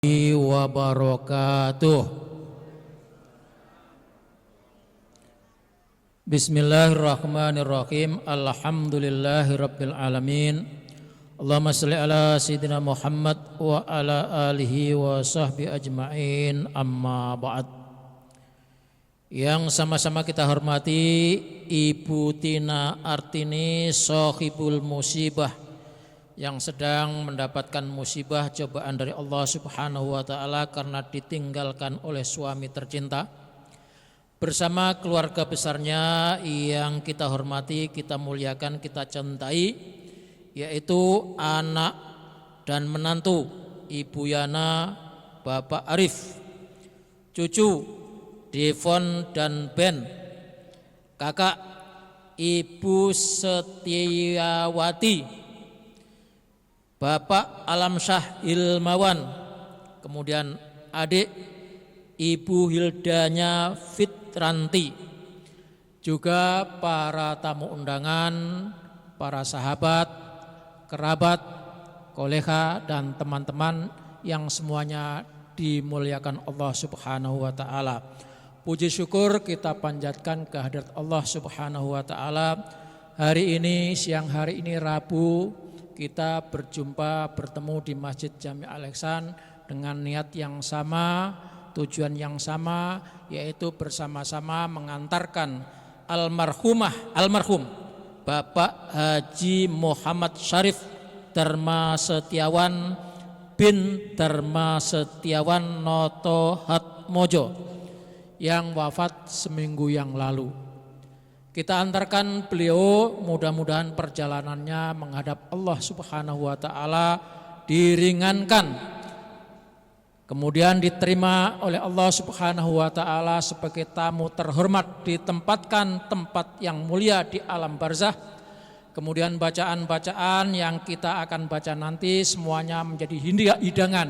wabarakatuh. Bismillahirrahmanirrahim. Alhamdulillahirabbil alamin. Allahumma shalli ala sayyidina Muhammad wa ala alihi wa sahbihi ajmain. Amma ba'd. Yang sama-sama kita hormati Ibu Tina Artini Sohibul Musibah, yang sedang mendapatkan musibah cobaan dari Allah Subhanahu wa taala karena ditinggalkan oleh suami tercinta, bersama keluarga besarnya yang kita hormati, kita muliakan, kita cintai, yaitu anak dan menantu Ibu Yana, Bapak Arif, cucu Devon dan Ben, kakak Ibu Setiawati, Bapak Alamsyah Ilmawan, kemudian adik Ibu Hildanya Fitranti, juga para tamu undangan, para sahabat, kerabat, kolega dan teman-teman yang semuanya dimuliakan Allah Subhanahu wa taala. Puji syukur kita panjatkan kehadirat Allah Subhanahu wa taala. Hari ini, siang hari ini Rabu, kita berjumpa bertemu di Masjid Jami Al-Ihsan dengan niat yang sama, tujuan yang sama, yaitu bersama-sama mengantarkan almarhum Bapak Haji Muhammad Syarif Dharma Setiawan bin Dharma Setiawan Noto Hatmojo yang wafat seminggu yang lalu. Kita antarkan beliau, mudah-mudahan perjalanannya menghadap Allah Subhanahu wa taala diringankan, kemudian diterima oleh Allah Subhanahu wa taala sebagai tamu terhormat, ditempatkan tempat yang mulia di alam barzah. Kemudian bacaan-bacaan yang kita akan baca nanti semuanya menjadi hidangan,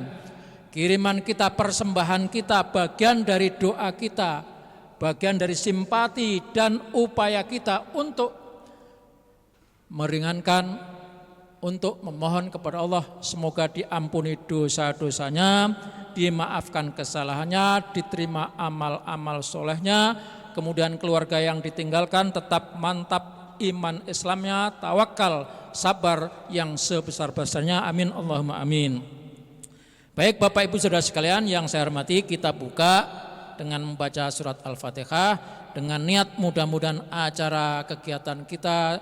kiriman kita, persembahan kita, bagian dari doa kita, bagian dari simpati dan upaya kita untuk meringankan, untuk memohon kepada Allah semoga diampuni dosa-dosanya, dimaafkan kesalahannya, diterima amal-amal solehnya, kemudian keluarga yang ditinggalkan tetap mantap iman Islamnya, tawakal, sabar yang sebesar-besarnya. Amin Allahumma amin. Baik Bapak Ibu Saudara sekalian yang saya hormati, kita buka dengan membaca surat Al-Fatihah dengan niat mudah-mudahan acara kegiatan kita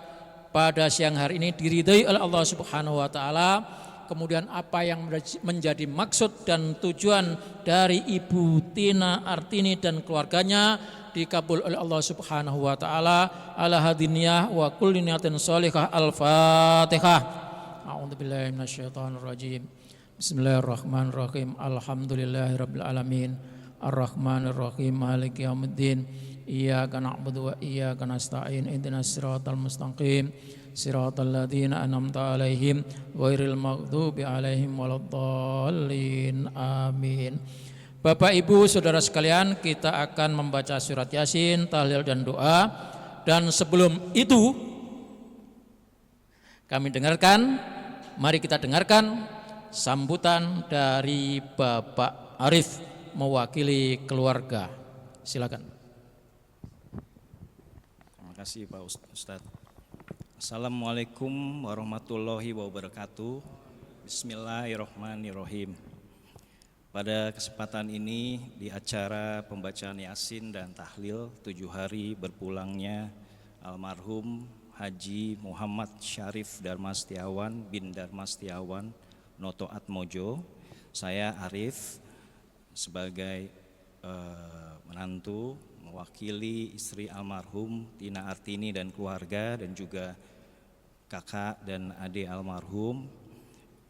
pada siang hari ini diridhai oleh Allah Subhanahu wa taala. Kemudian apa yang menjadi maksud dan tujuan dari Ibu Tina Artini dan keluarganya dikabul oleh Allah Subhanahu wa taala. Ala hadiniyah wa kulli niyatin sholihah. Al-Fatihah. A'udzubillahi minasyaitonir rajim. Bismillahirrahmanirrahim. Alhamdulillahirabbil alamin. Ar-Rahmanir-Rahim. Maliki yaumiddin. Iyyaka na'budu wa iyyaka nasta'in. Ihdinas siratal mustaqim. Siratal ladzina an'amta 'alaihim ghairil maghdubi 'alaihim waladdallin. Amin. Bapak Ibu Saudara sekalian, kita akan membaca surat Yasin, tahlil dan doa. Dan sebelum itu mari kita dengarkan sambutan dari Bapak Arif mewakili keluarga. Silakan. Terima kasih Pak Ustadz. Assalamualaikum warahmatullahi wabarakatuh. Bismillahirrahmanirrahim. Pada kesempatan ini di acara pembacaan Yasin dan tahlil 7 hari berpulangnya almarhum Haji Muhammad Syarif Dharma Setiawan bin Dharma Setiawan Noto Atmojo, saya Arif sebagai menantu mewakili istri almarhum Tina Artini dan keluarga, dan juga kakak dan adik almarhum,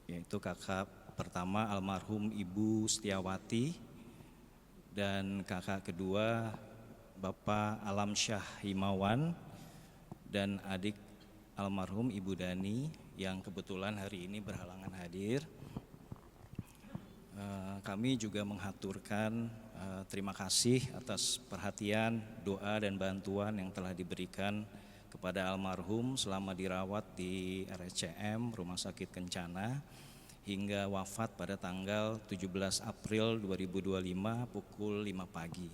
yaitu kakak pertama almarhum Ibu Setiawati dan kakak kedua Bapak Alamsyah Himawan, dan adik almarhum Ibu Dani yang kebetulan hari ini berhalangan hadir. Kami juga menghaturkan terima kasih atas perhatian, doa dan bantuan yang telah diberikan kepada almarhum selama dirawat di RSCM Rumah Sakit Kencana, hingga wafat pada tanggal 17 April 2025 pukul 5 pagi.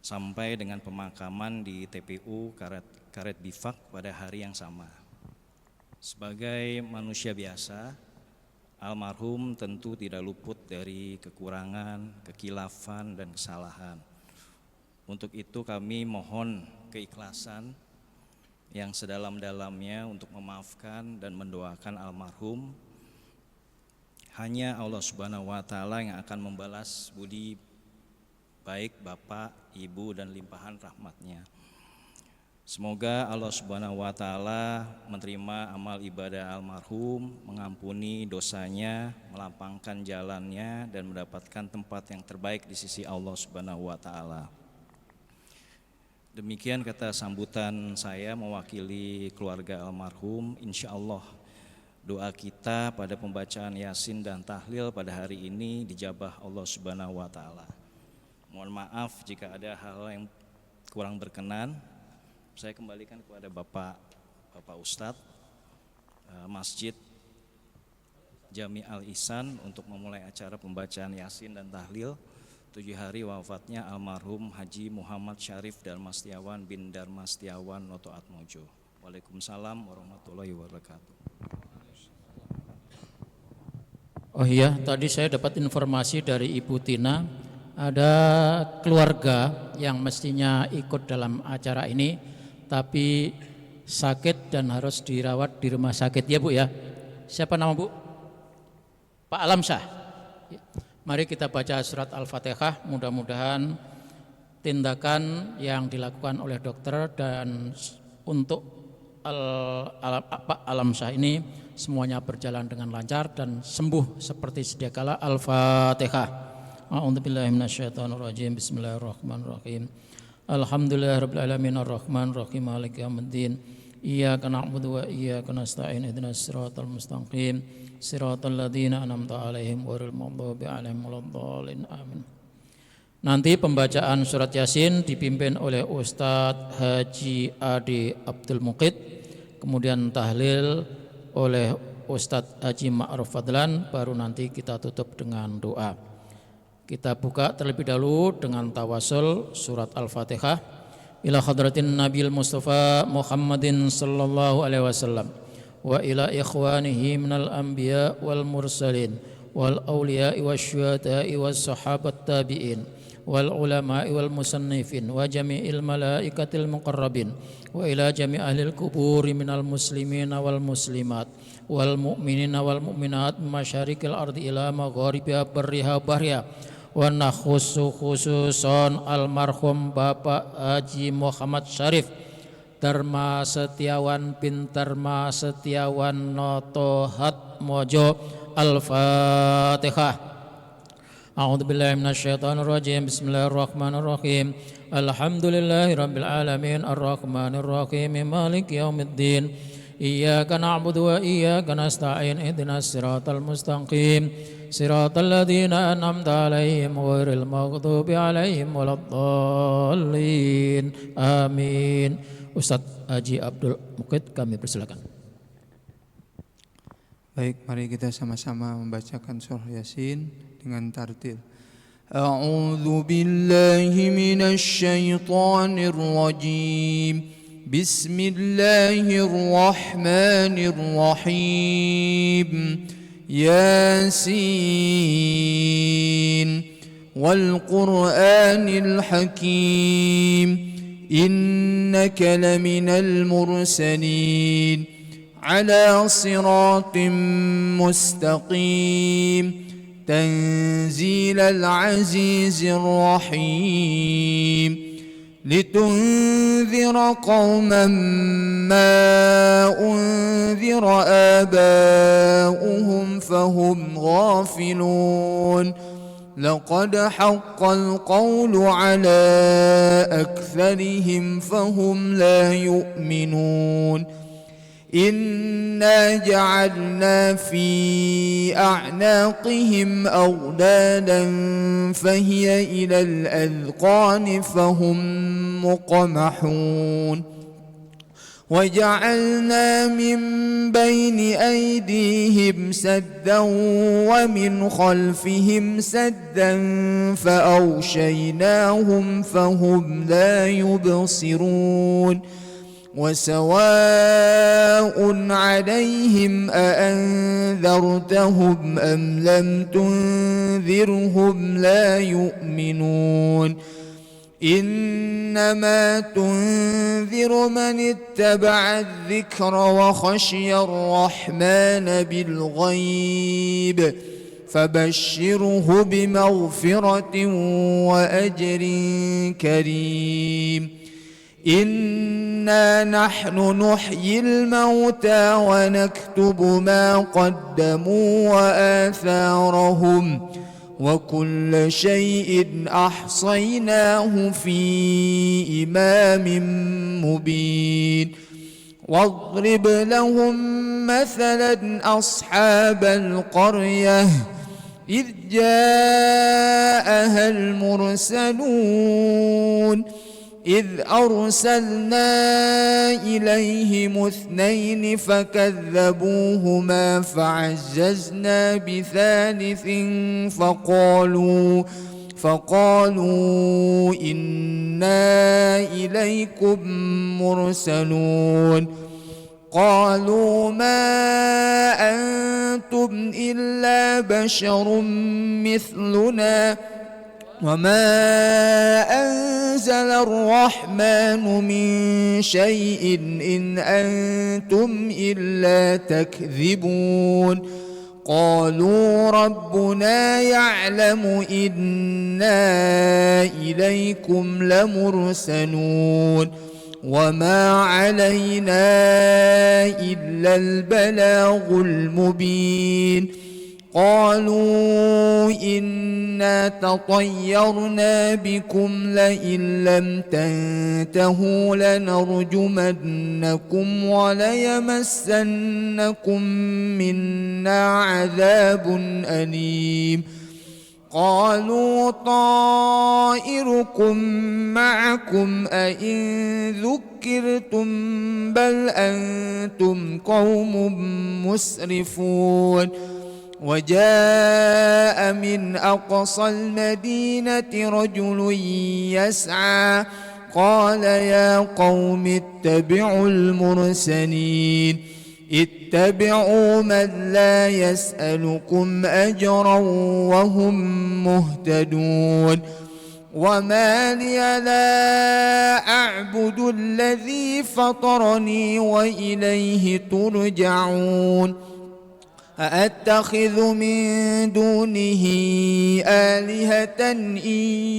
Sampai dengan pemakaman di TPU Karet Bifak pada hari yang sama. Sebagai manusia biasa, almarhum tentu tidak luput dari kekurangan, kekilafan, dan kesalahan. Untuk itu kami mohon keikhlasan yang sedalam-dalamnya untuk memaafkan dan mendoakan almarhum. Hanya Allah Subhanahu wa Ta'ala yang akan membalas budi baik Bapak, Ibu, dan limpahan rahmatnya. Semoga Allah Subhanahu wa Ta'ala menerima amal ibadah almarhum, mengampuni dosanya, melapangkan jalannya, dan mendapatkan tempat yang terbaik di sisi Allah Subhanahu wa Ta'ala. Demikian kata sambutan saya mewakili keluarga almarhum. Insya Allah doa kita pada pembacaan Yasin dan tahlil pada hari ini dijabah Allah Subhanahu wa Ta'ala. Mohon maaf jika ada hal yang kurang berkenan. Saya kembalikan kepada Bapak Ustadz Masjid Jami Al-Ihsan untuk memulai acara pembacaan Yasin dan tahlil 7 hari wafatnya almarhum Haji Muhammad Syarif Darmastiawan bin Darmastiawan Noto Atmojo. Waalaikumsalam warahmatullahi wabarakatuh. Oh iya, tadi saya dapat informasi dari Ibu Tina, ada keluarga yang mestinya ikut dalam acara ini tapi sakit dan harus dirawat di rumah sakit ya Bu ya. Siapa nama Bu? Pak Alamsyah. Mari kita baca surat Al-Fatihah, mudah-mudahan tindakan yang dilakukan oleh dokter dan untuk Pak Alamsyah ini semuanya berjalan dengan lancar dan sembuh seperti sedia kala. Al-Fatihah. A'udzubillahi minasyaitonirrajim. Bismillahirrahmanirrahim. Alhamdulillahirabbil alamin arrahmanir rahim maliki yaumiddin. Iyyaka na'budu wa iyyaka nasta'in ihdinas siratal mustaqim siratal ladzina an'amta 'alaihim ghairil maghdubi 'alaihim waladdallin. Amin. Nanti pembacaan surat Yasin dipimpin oleh Ustadz Haji Ade Abdul Muqid, kemudian tahlil oleh Ustadz Haji Ma'ruf Fadlan, baru nanti kita tutup dengan doa. Kita buka terlebih dahulu dengan tawasul surat Al-Fatihah. Ila hadratin Nabil Mustafa Muhammadin sallallahu alaihi wasallam wa ila ikhwanihi minal anbiya wal mursalin wal awliya'i wasyuhada'i was sahabat tabi'in wal ulama'i wal musannifin wa jami'il malaikatil muqarrabin wa ila jami' ahlil kuburi minal muslimina wal muslimat wal mu'minina wal mu'minat masyarikil ardi ila magharibiha barriha bahriha. Wa khususon almarhum Bapak Haji Muhammad Syarif Darma Setiawan bin Darma Setiawan Noto Atmojo. Al-Fatihah. A'udzubillahi minasyaitonirrajim. Bismillahirrahmanirrahim. Alhamdulillahirabbil alamin arrahmanirrahim maliki yaumiddin. Iyyaka na'budu wa iyyaka nasta'in ihdinas siratal mustaqim siratal ladzina an'amta 'alaihim ghairil maghdubi 'alaihim waladdallin. Amin. Ustadz Haji Abdul Muqid, kami persilakan. Baik, mari kita sama-sama membacakan surah Yasin dengan tartil. A'udzu billahi minasy syaithanir rajim. Bismillahirrahmanirrahim. Yasin wal Qur'anil Hakim. Innaka laminal mursalin ala siratim mustaqim. Tanzilal azizir rahim. لتنذر قوما ما أنذر آباؤهم فهم غافلون لقد حق القول على أكثرهم فهم لا يؤمنون إنا جعلنا في أعناقهم أغلالا فهي إلى الأذقان فهم مقمحون وجعلنا من بين أيديهم سدا ومن خلفهم سدا فأغشيناهم فهم لا يبصرون وسواء عليهم أأنذرتهم أم لم تنذرهم لا يؤمنون إنما تنذر من اتبع الذكر وخشي الرحمن بالغيب فبشره بمغفرة وأجر كريم إنا نحن نحيي الموتى ونكتب ما قدموا وآثارهم وكل شيء أحصيناه في إمام مبين واضرب لهم مثلا أصحاب القرية إذ جاءها المرسلون إذ أرسلنا إليهم اثنين فكذبوهما فعززنا بثالث فقالوا إنا إليكم مرسلون قالوا ما أنتم إلا بشر مثلنا وما أنزل الرحمن من شيء إن أنتم إلا تكذبون قالوا ربنا يعلم إنا إليكم لمرسلون وما علينا إلا البلاغ المبين قالوا إنا تطيرنا بكم لئن لم تنتهوا لنرجمنكم وليمسنكم منا عذاب أليم قالوا طائركم معكم أئن ذكرتم بل أنتم قوم مسرفون وجاء من أقصى المدينة رجل يسعى قال يا قوم اتبعوا المرسلين اتبعوا من لا يسألكم أجرا وهم مهتدون وما لي لا أعبد الذي فطرني وإليه ترجعون أأتخذ من دونه آلهة إن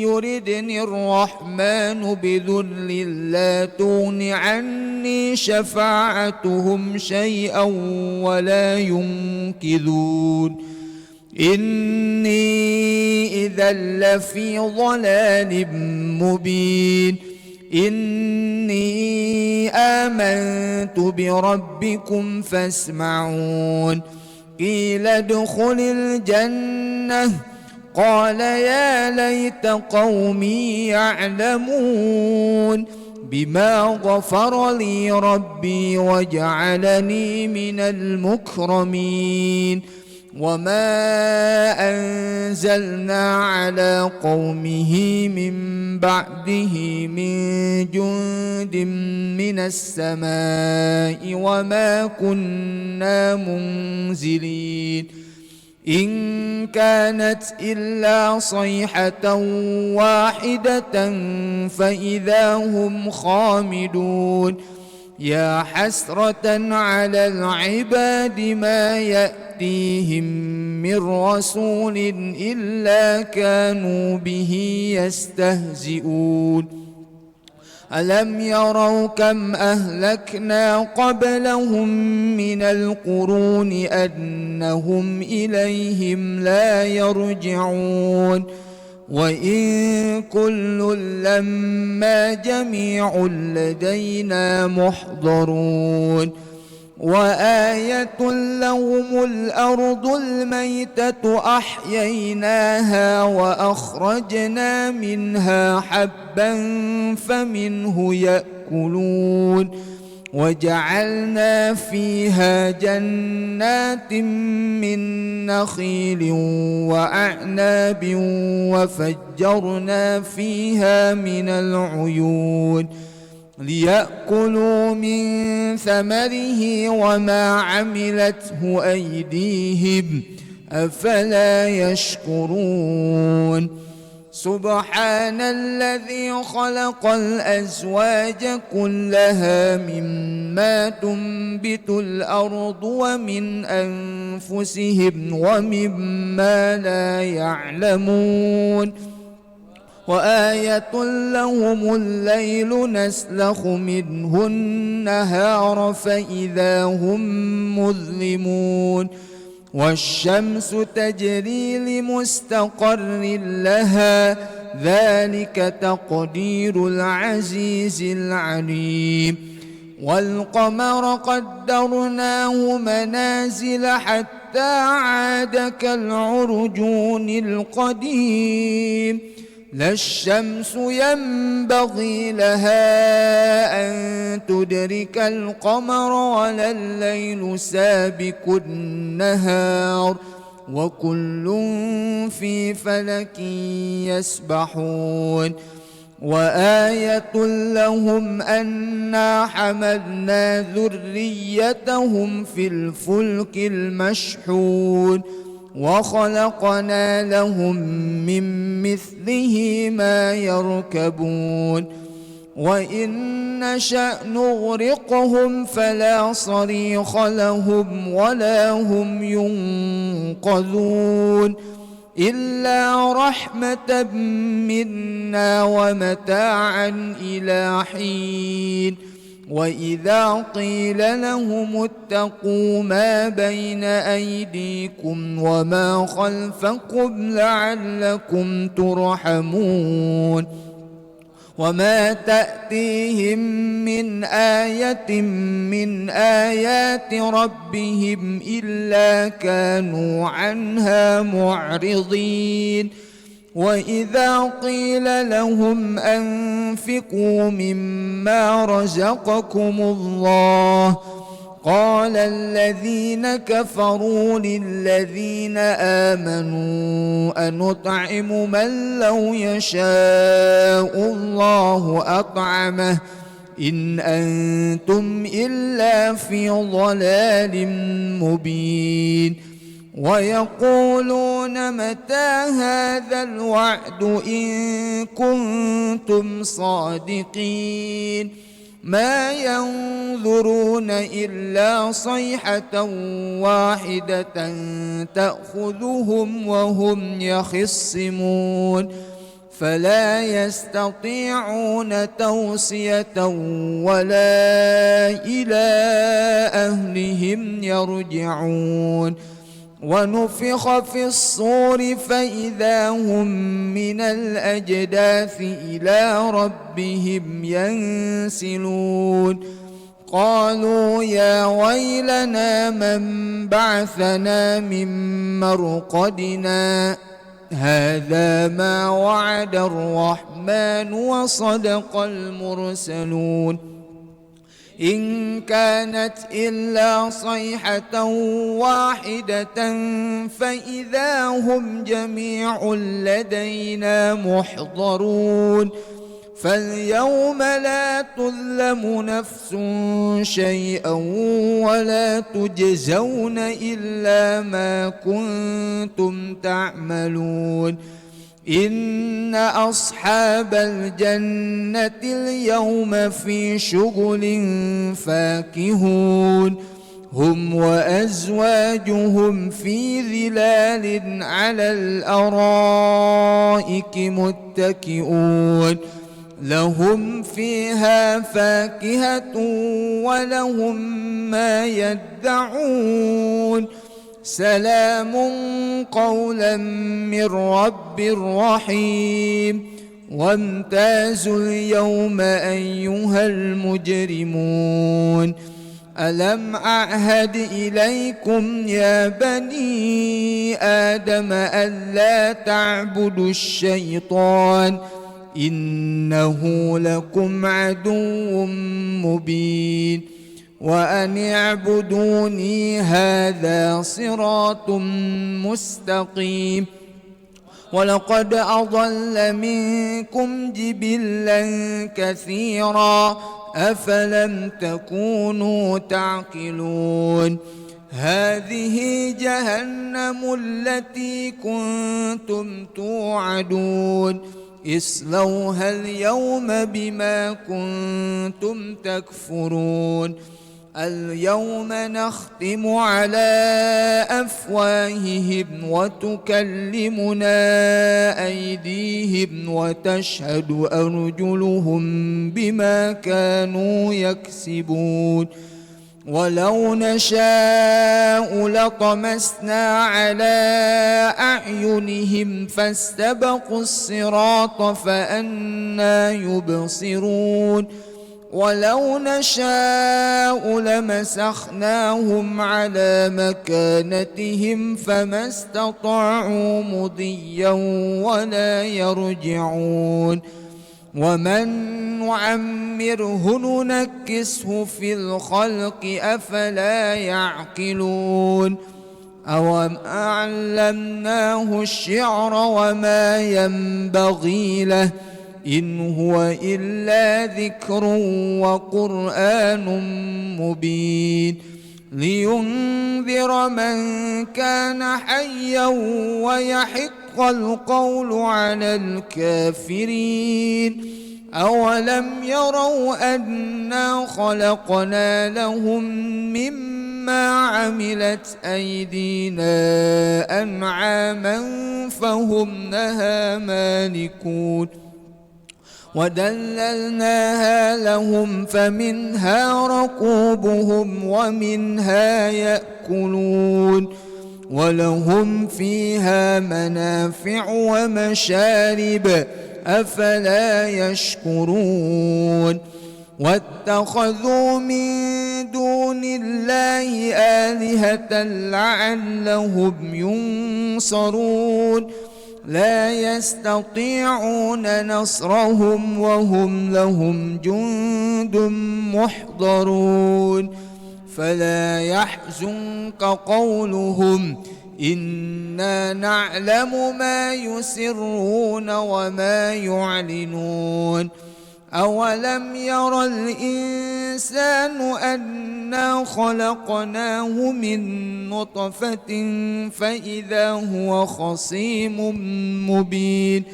يردني الرحمن بذل لا تغن عني شفاعتهم شيئا ولا ينقذون إني إذا لفي ضلال مبين إني آمنت بربكم فاسمعون قيل ادخل الجنة قال يا ليت قومي يعلمون بما غفر لي ربي وجعلني من المكرمين وما أنزلنا على قومه من بعده من جند من السماء وما كنا منزلين إن كانت إلا صيحة واحدة فإذا هم خامدون يا حسرة على العباد ما يأتيهم من رسول إلا كانوا به يستهزئون ألم يروا كم أهلكنا قبلهم من القرون أنهم إليهم لا يرجعون وإن كل لما جميع لدينا محضرون وآية لهم الأرض الميتة أحييناها وأخرجنا منها حبا فمنه يأكلون وجعلنا فيها جنات من نخيل وأعناب وفجرنا فيها من العيون ليأكلوا من ثمره وما عملته أيديهم أفلا يشكرون سبحان الذي خلق الأزواج كلها مما تنبت الأرض ومن أنفسهم ومما لا يعلمون وآية لهم الليل نسلخ منه النهار فإذا هم مظلمون والشمس تجري لمستقر لها ذلك تقدير العزيز العليم والقمر قدرناه منازل حتى عاد كالعرجون القديم لا الشمس ينبغي لها أن تدرك القمر ولا الليل سابق النهار وكل في فلك يسبحون وآية لهم أنا حملنا ذريتهم في الفلك المشحون وخلقنا لهم من مثله ما يركبون وإن نشأ نغرقهم فلا صريخ لهم ولا هم ينقذون إلا رحمة منا ومتاعا إلى حين وإذا قيل لهم اتقوا ما بين أيديكم وما خلفكم لعلكم ترحمون وما تأتيهم من آية من آيات ربهم إلا كانوا عنها معرضين وإذا قيل لهم أنفقوا مما رزقكم الله قال الذين كفروا للذين آمنوا أنطعم من لو يشاء الله أطعمه إن أنتم إلا في ضلال مبين ويقولون متى هذا الوعد إن كنتم صادقين ما ينظرون إلا صيحة واحدة تأخذهم وهم يخصمون فلا يستطيعون توصية ولا إلى أهلهم يرجعون ونفخ في الصور فإذا هم من الأجداث إلى ربهم ينسلون قالوا يا ويلنا من بعثنا من مرقدنا هذا ما وعد الرحمن وصدق المرسلون إن كانت إلا صيحة واحدة فإذا هم جميع لدينا محضرون فاليوم لا تظلم نفس شيئا ولا تجزون إلا ما كنتم تعملون إن أصحاب الجنة اليوم في شغل فاكهون هم وأزواجهم في ظلال على الأرائك متكئون لهم فيها فاكهة ولهم ما يدعون سلام قولا من رب رحيم وامتازوا اليوم أيها المجرمون ألم أعهد إليكم يا بني آدم ألا تعبدوا الشيطان إنه لكم عدو مبين وأن اعبدوني هذا صراط مستقيم ولقد أضل منكم جبلا كثيرا أفلم تكونوا تعقلون هذه جهنم التي كنتم توعدون اصلوها اليوم بما كنتم تكفرون اليوم نختم على أفواههم وتكلمنا أيديهم وتشهد أرجلهم بما كانوا يكسبون ولو نشاء لطمسنا على أعينهم فاستبقوا الصراط فأنى يبصرون ولو نشاء لمسخناهم على مكانتهم فما استطاعوا مضيا ولا يرجعون ومن نعمره ننكسه في الخلق أفلا يعقلون أوم أعلمناه الشعر وما ينبغي له إن هو إلا ذكر وقرآن مبين لينذر من كان حيا ويحق القول على الكافرين أولم يروا أنا خلقنا لهم مما عملت أيدينا أنعاما فهم لها مالكون ودللناها لهم فمنها ركوبهم ومنها يأكلون ولهم فيها منافع ومشارب أفلا يشكرون واتخذوا من دون الله آلهة لعلهم ينصرون لا يستطيعون نصرهم وهم لهم جند محضرون فلا يحزنك قولهم إنا نعلم ما يسرون وما يعلنون أولم ير الإنسان أنا خلقناه من نطفة فإذا هو خصيم مبين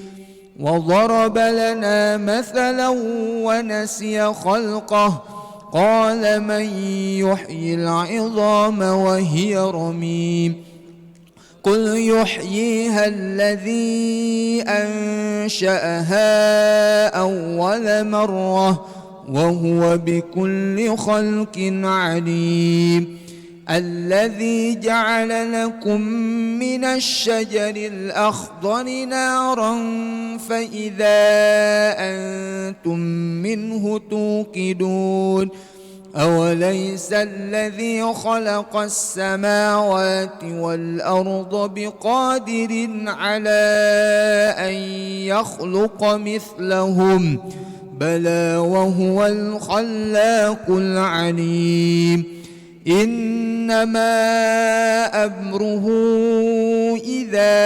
وضرب لنا مثلا ونسي خلقه قال من يحيي العظام وهي رميم قل يحييها الذي أنشأها أول مرة وهو بكل خلق عليم الذي جعل لكم من الشجر الأخضر نارا فإذا أنتم منه توقدون أوليس الذي خلق السماوات والأرض بقادر على أن يخلق مثلهم بلى وهو الخلاق العليم إنما أمره إذا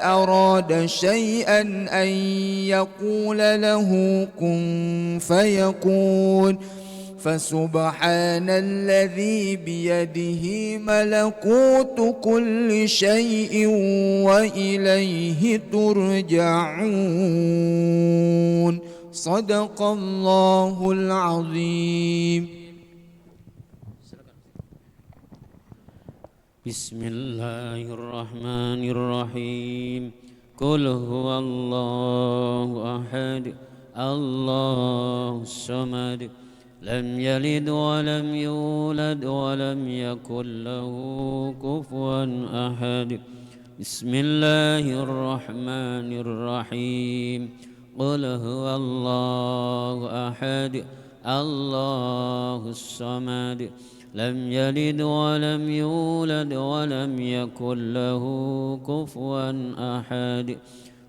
أراد شيئا أن يقول له كن فيكون فسبحان الذي بيده ملكوت كل شيء وإليه ترجعون صدق الله العظيم. بسم الله الرحمن الرحيم قل هو الله أحد الله الصمد لم يلد ولم يولد ولم يكن له كفوا أحد بسم الله الرحمن الرحيم قل هو الله أحد الله الصمد لم يلد ولم يولد ولم يكن له كفوا أحد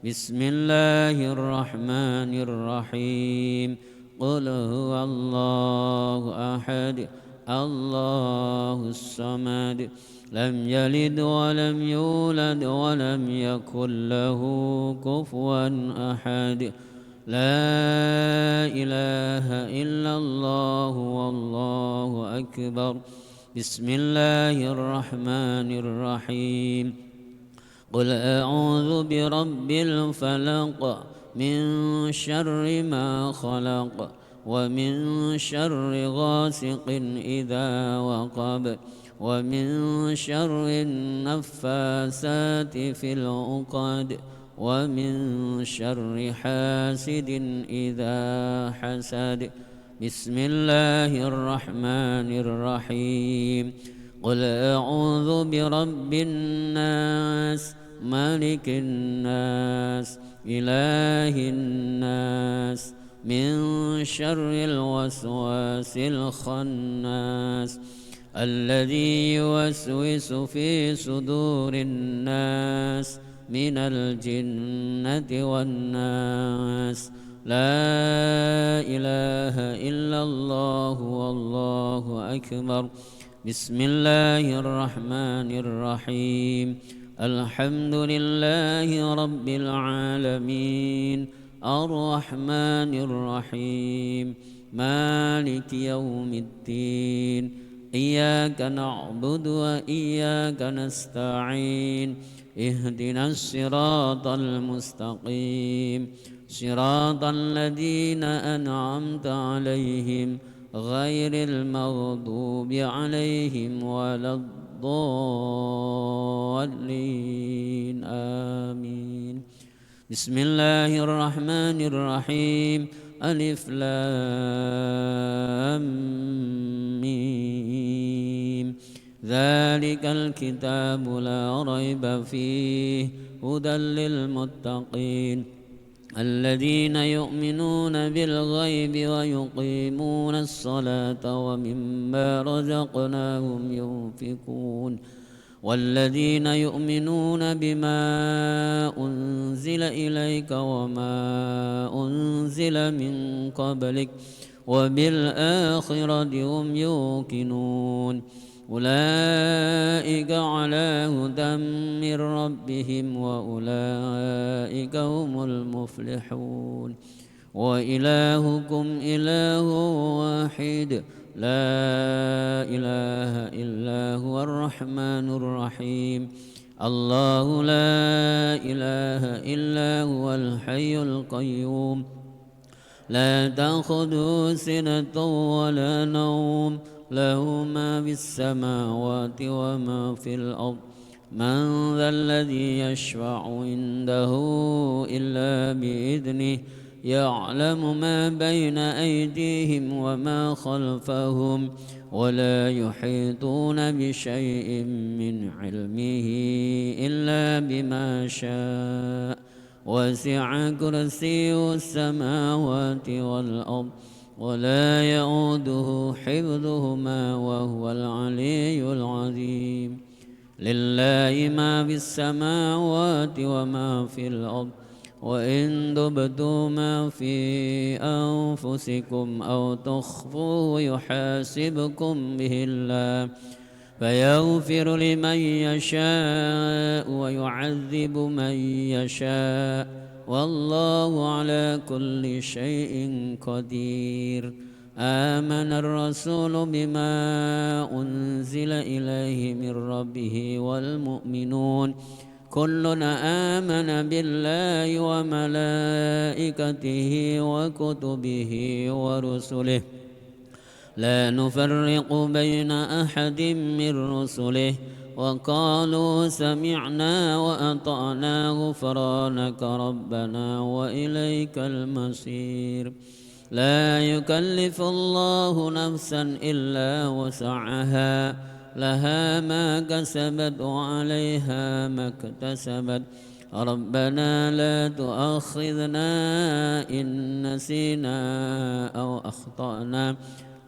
بسم الله الرحمن الرحيم قل هو الله أحد الله الصمد لم يلد ولم يولد ولم يكن له كفوا أحد لا إله إلا الله والله أكبر بسم الله الرحمن الرحيم قل أعوذ برب الفلق من شر ما خلق ومن شر غاسق إذا وقب ومن شر النفاثات في العقد ومن شر حاسد إذا حسد بسم الله الرحمن الرحيم قل أعوذ برب الناس مالك الناس إله الناس من شر الوسواس الخناس الذي يوسوس في صدور الناس من الجنة والناس لا إله إلا الله والله أكبر بسم الله الرحمن الرحيم الحمد لله رب العالمين الرحمن الرحيم مالك يوم الدين إياك نعبد وإياك نستعين اهدنا الصراط المستقيم صراط الذين أنعمت عليهم غير المغضوب عليهم ولا الضالين آمين بسم الله الرحمن الرحيم ألف لام ميم ذلك الكتاب لا ريب فيه هدى للمتقين الذين يؤمنون بالغيب ويقيمون الصلاة ومما رزقناهم ينفقون والذين يؤمنون بما أنزل إليك وما أنزل من قبلك وبالآخرة هم يوقنون أولئك على هدى من ربهم وأولئك هم المفلحون وإلهكم إله واحد لا إله إلا هو الرحمن الرحيم الله لا إله إلا هو الحي القيوم لا تأخذه سنة ولا نوم له ما في السماوات وما في الأرض من ذا الذي يشفع عنده إلا بإذنه يعلم ما بين أيديهم وما خلفهم ولا يحيطون بشيء من علمه إلا بما شاء وسع كرسيه السماوات والأرض ولا يؤوده حفظهما وهو العلي العظيم لله ما في السماوات وما في الأرض وإن تبدوا ما في أنفسكم أو تخفوه يحاسبكم به الله فيغفر لمن يشاء ويعذب من يشاء والله على كل شيء قدير آمن الرسول بما أنزل إليه من ربه والمؤمنون كلنا آمن بالله وملائكته وكتبه ورسله لا نفرق بين أحد من رسله وقالوا سمعنا وأطعنا غفرانك ربنا وإليك المصير لا يكلف الله نفسا إلا وسعها لها ما كسبت وعليها ما اكتسبت ربنا لا تؤاخذنا إن نسينا أو أخطأنا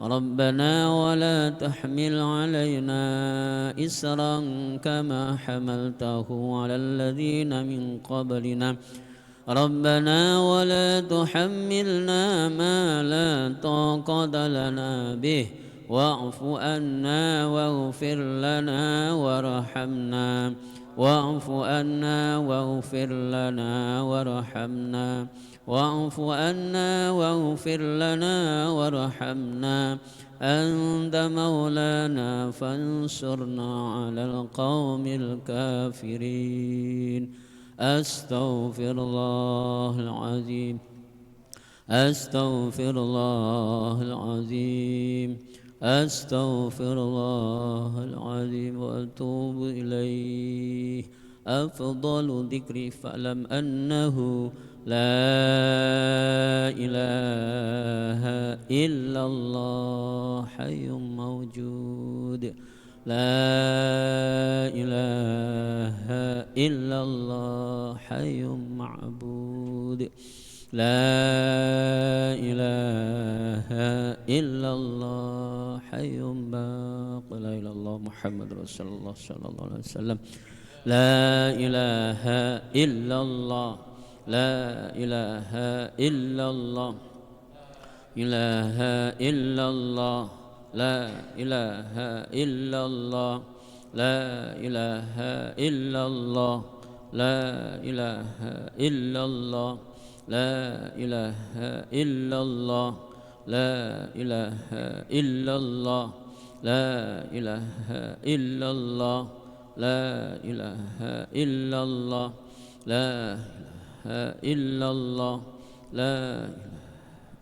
ربنا ولا تحمل علينا إسرا كما حملته على الذين من قبلنا ربنا ولا تحملنا ما لا طاقة لنا به واعف عنا واغفر لنا وارحمنا واعف عنا واغفر لنا وارحمنا واعف عنا واغفر لنا وارحمنا أنت مولانا فانصرنا على القوم الكافرين. أستغفر الله العظيم أستغفر الله العظيم أستغفر الله العظيم وأتوب إليه. أفضل ذكر فاعلم أنه لا إله إلا الله حي موجود لا إله إلا الله حي معبود لا إله إلا الله حي باق لا إله إلا الله محمد رسول الله صلى الله عليه وسلم لا إله إلا الله لا إله إلا الله إله إلا الله لا إله إلا الله لا إله إلا الله لا إله إلا الله لا إله إلا الله لا إله إلا الله لا إله إلا الله لا إله إلا الله لا إلا الله لا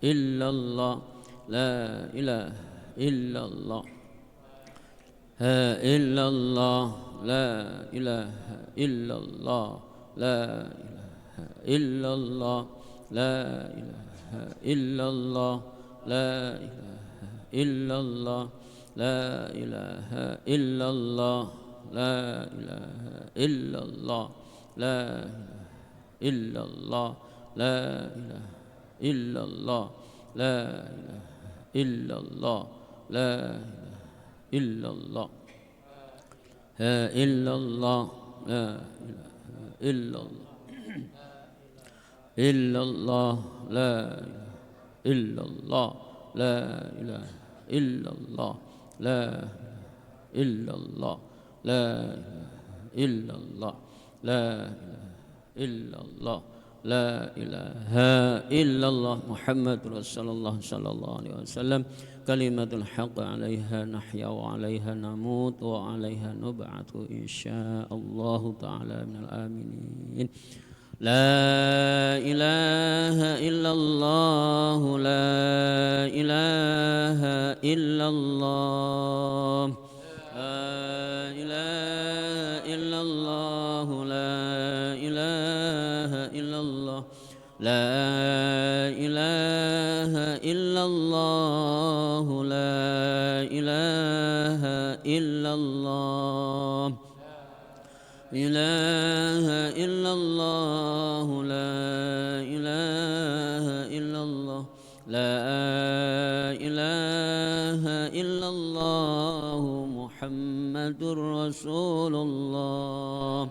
إلا الله لا إله إلا الله إلا الله لا إله إلا الله لا إله إلا الله لا إله إلا الله لا إله إلا الله لا إله إلا الله لا إله إلا الله لا إله إلا الله لا إله إلا الله لا إله إلا الله لا إله إلا الله إلا الله لا إله إلا الله إلا الله لا إله إلا الله لا إله إلا الله لا إلا الله لا إله إلا الله لا إله إلا الله لا إله إلا الله محمد رسول الله صلى الله عليه وسلم. كلمة الحق عليها نحيا وعليها نموت وعليها نبعث إن شاء الله تعالى من الآمنين. لا إله إلا الله لا إله إلا الله لا إله إلا الله لا إله إلا الله لا إله إلا الله لا إله إلا الله إله إلا الله لا إله إلا الله لا إله إلا الله محمد رسول الله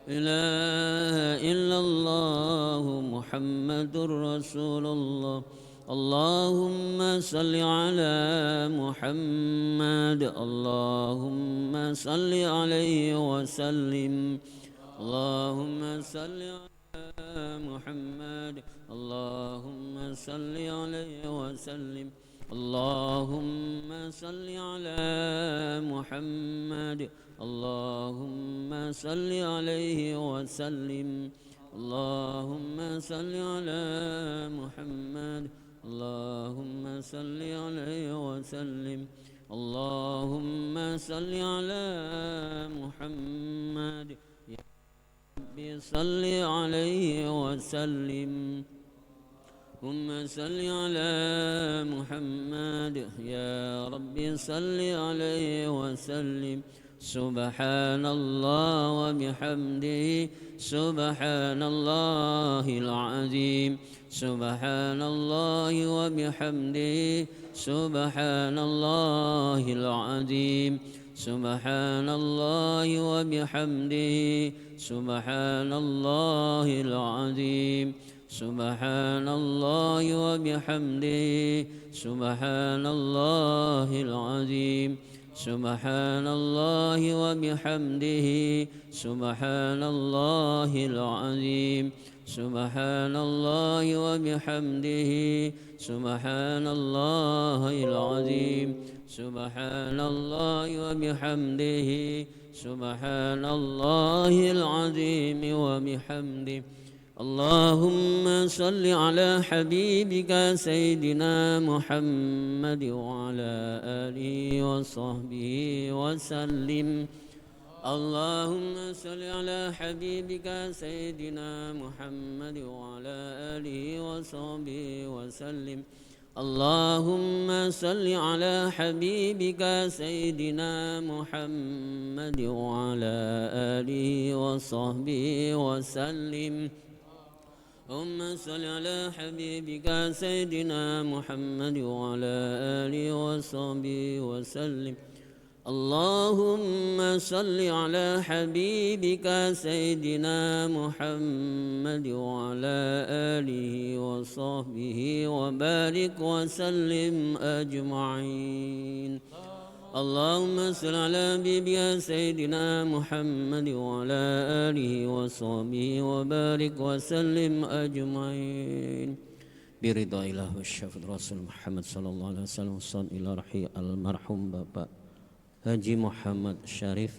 إله إلا الله محمد رسول الله. اللهم صل على محمد اللهم صل عليه وسلم. اللهم صل على محمد اللهم صل عليه وسلم. اللهم صل على محمد اللهم صل عليه وسلم. اللهم صل على محمد اللهم صل عليه وسلم. اللهم صل على محمد يا ربي صل عليه وسلم. اللهم صل على محمد يا ربي صل عليه وسلم. سبحان الله وبحمده سبحان الله العظيم. سبحان الله وبحمده سبحان الله العظيم. سبحان الله وبحمده سبحان الله العظيم سبحان الله وبحمده سبحان الله العظيم سبحان الله وبحمده سبحان الله العظيم سبحان الله وبحمده سبحان الله العظيم سبحان الله وبحمده سبحان الله العظيم وبحمده اللهم صل على حبيبك سيدنا محمد وعلى آله وصحبه وسلم اللهم صل على حبيبك سيدنا محمد وعلى آله وصحبه وسلم اللهم صل على حبيبك سيدنا محمد وعلى آله وصحبه وسلم اللهم صل على حبيبك سيدنا محمد وعلى آله وصحبه وسلم اللهم صل على حبيبك سيدنا محمد وعلى آله وصحبه وبارك وسلم أجمعين اللهم صل على حبيبك سيدنا محمد وعلى آله وصحبه وبارك وسلم أجمعين برضا الله والشفاعة رسول محمد صلى الله عليه وسلم صلى إلى رحي المرحوم Bapak Haji Muhammad Syarif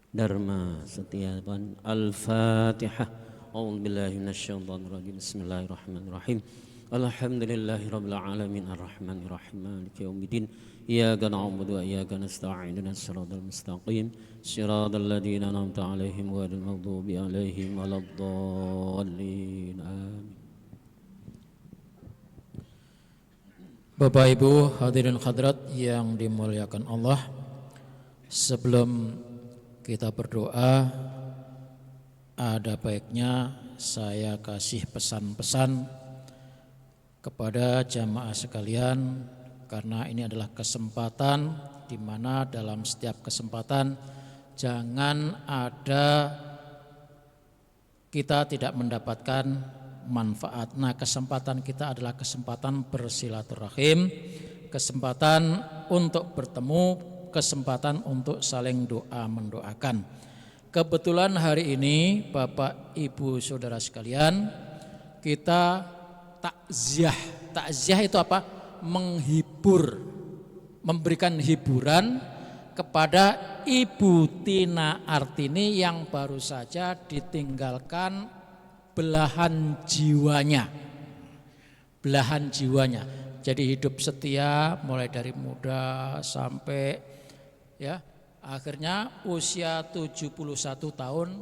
Dharma Setiawan Al-Fatihah. A'udzubillahi minasyaitonir rajim. Bismillahirrahmanirrahim. Alhamdulillahirabbil alamin arrahmanir rahim maliki yaumiddin. Iyyaka na'budu wa iyyaka nasta'in ihdinas siratal mustaqim. Siratal ladzina an'amta 'alaihim ghairil maghdubi 'alaihim waladdallin. Amin. Bapak Ibu hadirin hadirat yang dimuliakan Allah, sebelum kita berdoa ada baiknya saya kasih pesan-pesan kepada jamaah sekalian, karena ini adalah kesempatan di mana dalam setiap kesempatan jangan ada kita tidak mendapatkan manfaat. Nah, kesempatan kita adalah kesempatan bersilaturahim, kesempatan untuk bertemu, kesempatan untuk saling doa mendoakan. Kebetulan hari ini Bapak Ibu Saudara sekalian, kita takziah. Takziah itu apa? Menghibur, memberikan hiburan kepada Ibu Tina Artini yang baru saja ditinggalkan belahan jiwanya. Jadi hidup setia mulai dari muda sampai ya akhirnya usia 71 tahun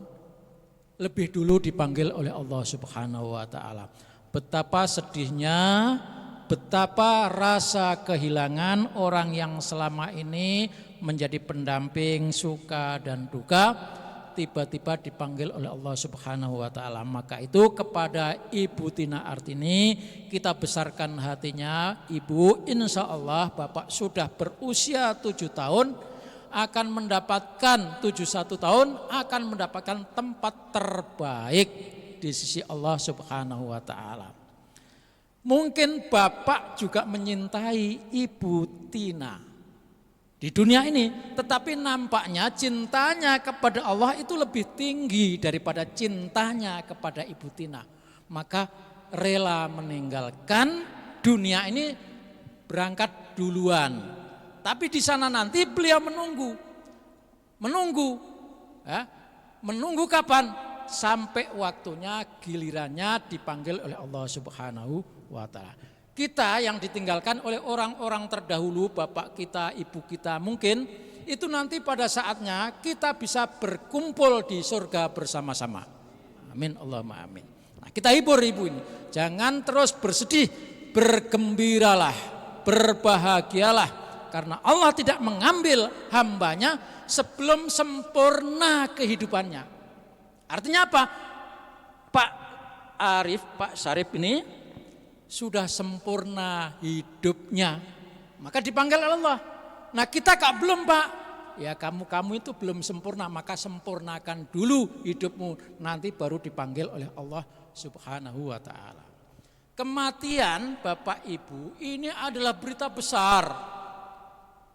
lebih dulu dipanggil oleh Allah Subhanahu wa taala. Betapa sedihnya, betapa rasa kehilangan orang yang selama ini menjadi pendamping suka dan duka tiba-tiba dipanggil oleh Allah Subhanahu wa taala. Maka itu kepada Ibu Tina Artini kita besarkan hatinya. Ibu, insya Allah Bapak sudah berusia 7 tahun akan mendapatkan 71 tahun akan mendapatkan tempat terbaik di sisi Allah Subhanahu wa taala. Mungkin Bapak juga menyintai Ibu Tina di dunia ini, tetapi nampaknya cintanya kepada Allah itu lebih tinggi daripada cintanya kepada Ibu Tina. Maka rela meninggalkan dunia ini, berangkat duluan. Tapi di sana nanti beliau menunggu kapan? Sampai waktunya gilirannya dipanggil oleh Allah Subhanahu wa taala. Kita yang ditinggalkan oleh orang-orang terdahulu, bapak kita, ibu kita, mungkin itu nanti pada saatnya kita bisa berkumpul di surga bersama-sama. Amin, Allahumma amin. Nah, kita hibur ibu ini, jangan terus bersedih, bergembiralah, berbahagialah, karena Allah tidak mengambil hambanya sebelum sempurna kehidupannya. Artinya apa? Pak Arif, Pak Syarif ini sudah sempurna hidupnya, maka dipanggil Allah. Nah kita belum Pak, Ya kamu itu belum sempurna, maka sempurnakan dulu hidupmu, nanti baru dipanggil oleh Allah Subhanahu wa ta'ala. Kematian Bapak Ibu ini adalah berita besar.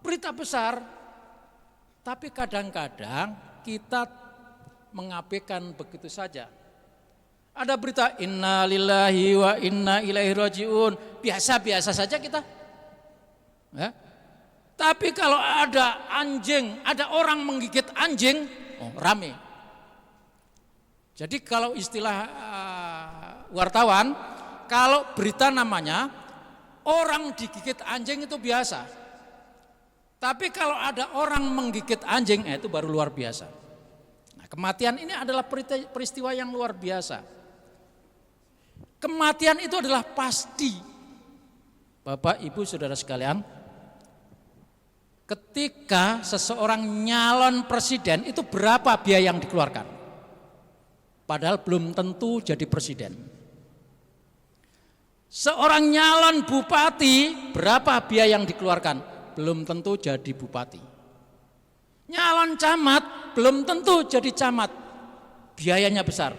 Berita besar. Tapi kadang-kadang kita mengabaikan begitu saja. Ada berita inna lillahi wa inna ilaihi rajiun. Biasa-biasa saja kita. Ya. Tapi kalau ada anjing, ada orang menggigit anjing, rame. Jadi kalau istilah wartawan, kalau berita namanya orang digigit anjing itu biasa. Tapi kalau ada orang menggigit anjing, itu baru luar biasa. Nah, kematian ini adalah peristiwa yang luar biasa. Kematian itu adalah pasti. Bapak, Ibu, Saudara sekalian, ketika seseorang nyalon presiden itu berapa biaya yang dikeluarkan? Padahal belum tentu jadi presiden. Seorang nyalon bupati berapa biaya yang dikeluarkan? Belum tentu jadi bupati. Nyalon camat belum tentu jadi camat. Biayanya besar.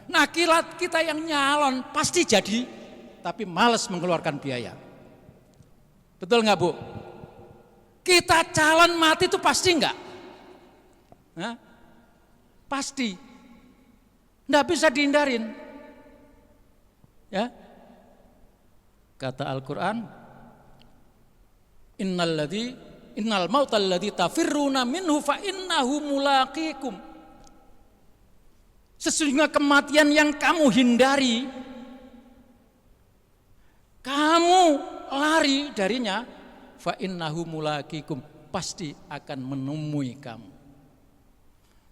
Nah, kita yang nyalon pasti jadi, tapi malas mengeluarkan biaya. Betul nggak, Bu? Kita calon mati itu pasti enggak? Nah, pasti. Enggak bisa dihindarin. Ya. Kata Al-Qur'an, innal mautal ladzi tafirruna minhu fa innahu mulaqikum. Sesungguhnya kematian yang kamu hindari, kamu lari darinya, fa innahu mulaqikum, pasti akan menemui kamu.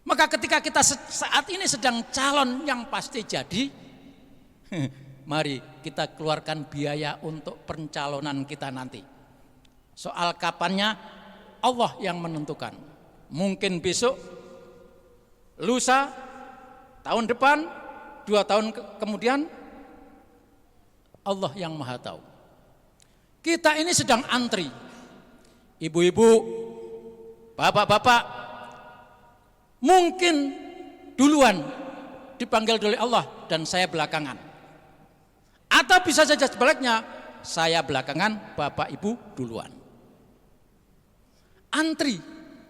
Maka ketika kita saat ini sedang calon yang pasti jadi, mari kita keluarkan biaya untuk pencalonan kita nanti. Soal kapannya Allah yang menentukan. Mungkin besok, lusa, tahun depan, 2 tahun kemudian, Allah yang Maha Tahu. Kita ini sedang antri. Ibu-ibu, bapak-bapak, mungkin duluan dipanggil oleh Allah dan saya belakangan. Atau bisa saja sebaliknya, saya belakangan, bapak ibu duluan. Antri,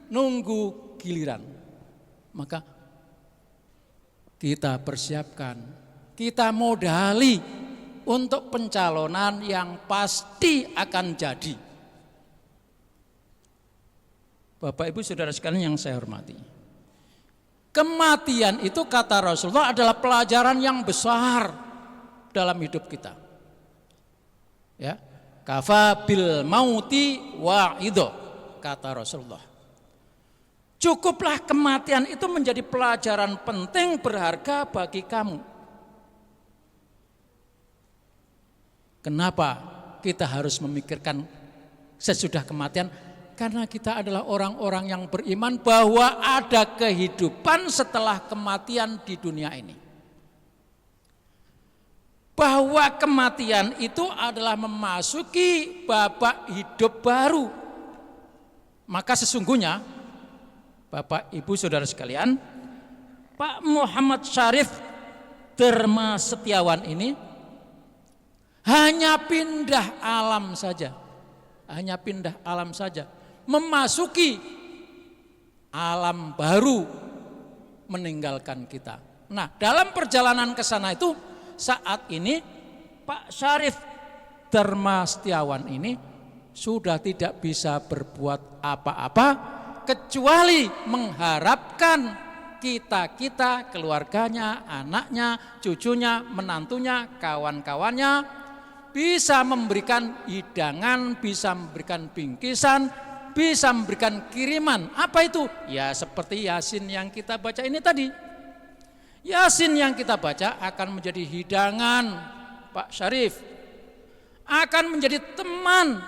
nunggu giliran. Maka kita persiapkan, kita modali untuk pencalonan yang pasti akan jadi. Bapak Ibu Saudara sekalian yang saya hormati, kematian itu kata Rasulullah adalah pelajaran yang besar dalam hidup kita. Ya, kafa bil mauti wa'idho, kata Rasulullah. Cukuplah kematian itu menjadi pelajaran penting berharga bagi kamu. Kenapa kita harus memikirkan sesudah kematian? Karena kita adalah orang-orang yang beriman bahwa ada kehidupan setelah kematian di dunia ini. Bahwa kematian itu adalah memasuki babak hidup baru. Maka sesungguhnya, Bapak Ibu Saudara sekalian, Pak Muhammad Syarif Dharma Setiawan ini hanya pindah alam saja. Hanya pindah alam saja. Memasuki alam baru, meninggalkan kita. Nah, dalam perjalanan ke sana itu, saat ini Pak Syarif Dharma Setiawan ini sudah tidak bisa berbuat apa-apa kecuali mengharapkan kita, keluarganya, anaknya, cucunya, menantunya, kawan-kawannya bisa memberikan hidangan, bisa memberikan bingkisan, bisa memberikan kiriman. Apa itu? Ya seperti Yasin yang kita baca ini tadi. Yasin yang kita baca akan menjadi hidangan Pak Syarif, akan menjadi teman,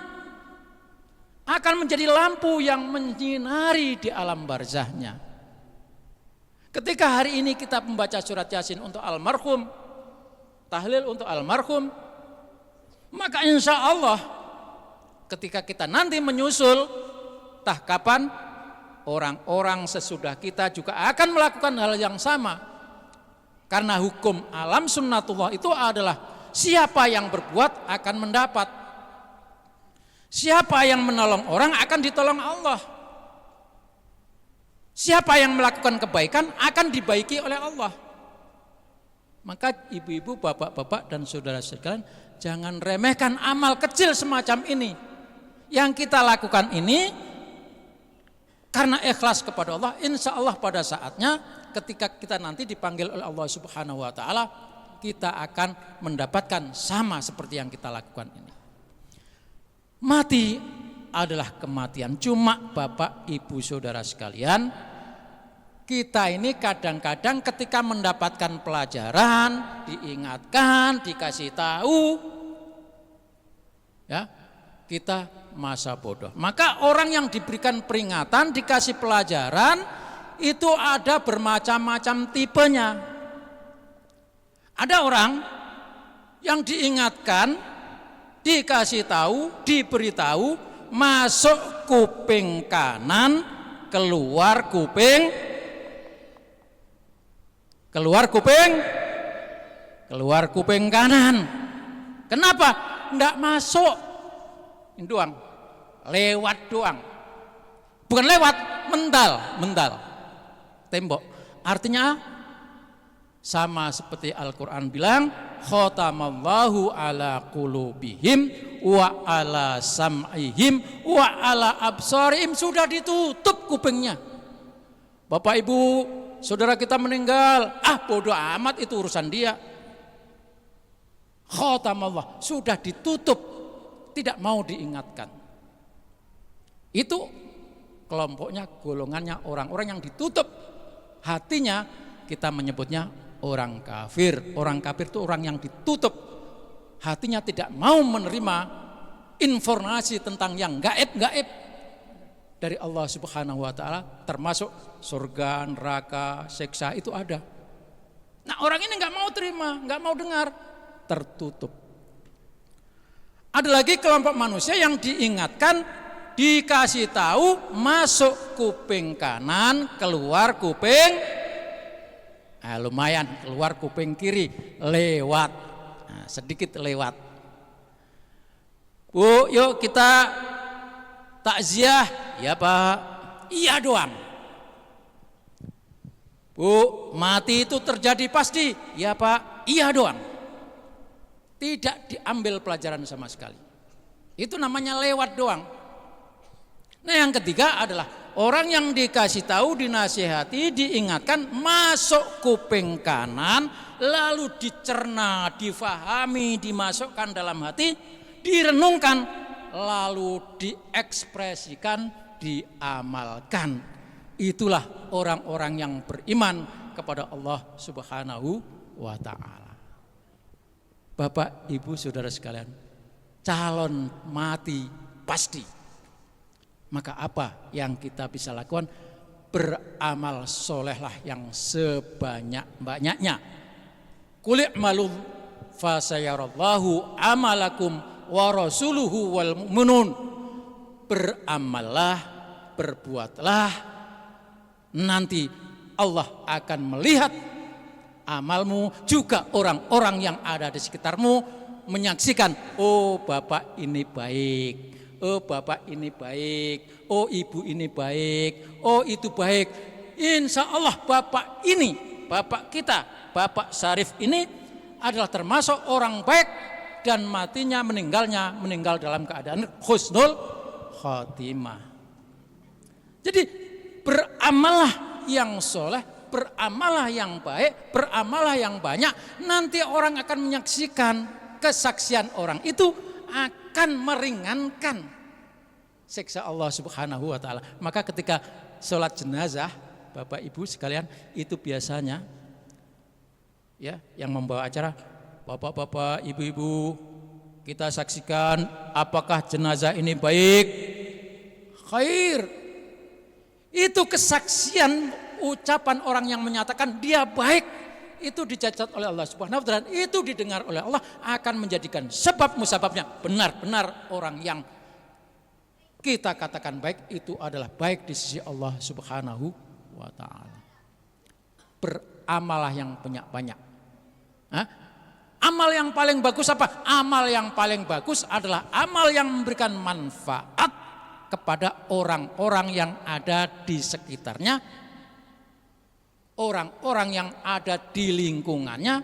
akan menjadi lampu yang menyinari di alam barzahnya. Ketika hari ini kita membaca surat Yasin untuk almarhum, tahlil untuk almarhum, maka insya Allah ketika kita nanti menyusul, kapan? orang-orang sesudah kita juga akan melakukan hal yang sama. Karena hukum alam sunnatullah itu adalah siapa yang berbuat akan mendapat. Siapa yang menolong orang akan ditolong Allah. Siapa yang melakukan kebaikan akan dibaiki oleh Allah. Maka ibu-ibu, bapak-bapak dan saudara sekalian, jangan remehkan amal kecil semacam ini. Yang kita lakukan ini karena ikhlas kepada Allah, insya Allah pada saatnya ketika kita nanti dipanggil oleh Allah Subhanahu wa taala, kita akan mendapatkan sama seperti yang kita lakukan ini. Mati adalah kematian. Cuma Bapak, Ibu, saudara sekalian, kita ini kadang-kadang ketika mendapatkan pelajaran, diingatkan, dikasih tahu, ya, kita masa bodoh. Maka orang yang diberikan peringatan, dikasih pelajaran, itu ada bermacam-macam tipenya. Ada orang yang diingatkan, dikasih tahu, diberitahu, masuk kuping kanan, keluar kuping kanan. Kenapa? Enggak masuk. Ini doang. Lewat doang. Bukan lewat, mental. Tembok. Artinya sama seperti Al-Quran bilang, khatamallahu ala qulubihim wa ala sam'ihim wa ala absarihim. Sudah ditutup kupingnya. Bapak Ibu, saudara kita meninggal, bodoh amat, itu urusan dia. Khatamallah, sudah ditutup, tidak mau diingatkan. Itu kelompoknya, golongannya orang-orang yang ditutup hatinya, kita menyebutnya orang kafir. Orang kafir itu orang yang ditutup hatinya, tidak mau menerima informasi tentang yang gaib-gaib dari Allah Subhanahu wa taala, termasuk surga, neraka, siksa, itu ada. Nah, orang ini enggak mau terima, enggak mau dengar, tertutup. Ada lagi kelompok manusia yang diingatkan, dikasih tahu, masuk kuping kanan, keluar kuping lumayan, keluar kuping kiri, lewat. Nah, sedikit lewat. Bu, yuk kita takziah. Ya Pak, iya doang. Bu, mati itu terjadi pasti. Ya Pak, iya doang. Tidak diambil pelajaran sama sekali. Itu namanya lewat doang. Nah, yang ketiga adalah orang yang dikasih tahu, dinasihati, diingatkan, masuk kuping kanan, lalu dicerna, difahami, dimasukkan dalam hati, direnungkan, lalu diekspresikan, diamalkan. Itulah orang-orang yang beriman kepada Allah Subhanahu wa taala. Bapak, Ibu, saudara sekalian, calon mati pasti. Maka apa yang kita bisa lakukan? Beramal solehlah yang sebanyak-banyaknya. Qul i'malu fasayarallahu amalakum wa rasuluhu wal mu'minun. Beramallah, berbuatlah, nanti Allah akan melihat amalmu, juga orang-orang yang ada di sekitarmu menyaksikan, oh Bapak ini baik, oh Bapak ini baik, oh Ibu ini baik, oh itu baik. Insya Allah Bapak ini, Bapak kita, Bapak Syarif ini adalah termasuk orang baik, dan matinya, meninggal dalam keadaan husnul khotimah. Jadi beramallah yang soleh, beramallah yang baik, beramallah yang banyak. Nanti orang akan menyaksikan, kesaksian orang itu akan meringankan siksa Allah Subhanahu wa taala. Maka ketika sholat jenazah, Bapak Ibu sekalian, itu biasanya ya yang membawa acara, Bapak-bapak, Ibu-ibu, kita saksikan apakah jenazah ini baik, khair. Itu kesaksian, ucapan orang yang menyatakan dia baik, itu dicatat oleh Allah Subhanahu wa taala, itu didengar oleh Allah, akan menjadikan sebab musababnya benar-benar orang yang kita katakan baik, itu adalah baik di sisi Allah Subhanahu wa ta'ala. Beramalah yang banyak-banyak. Amal yang paling bagus apa? Amal yang paling bagus adalah amal yang memberikan manfaat kepada orang-orang yang ada di sekitarnya, orang-orang yang ada di lingkungannya,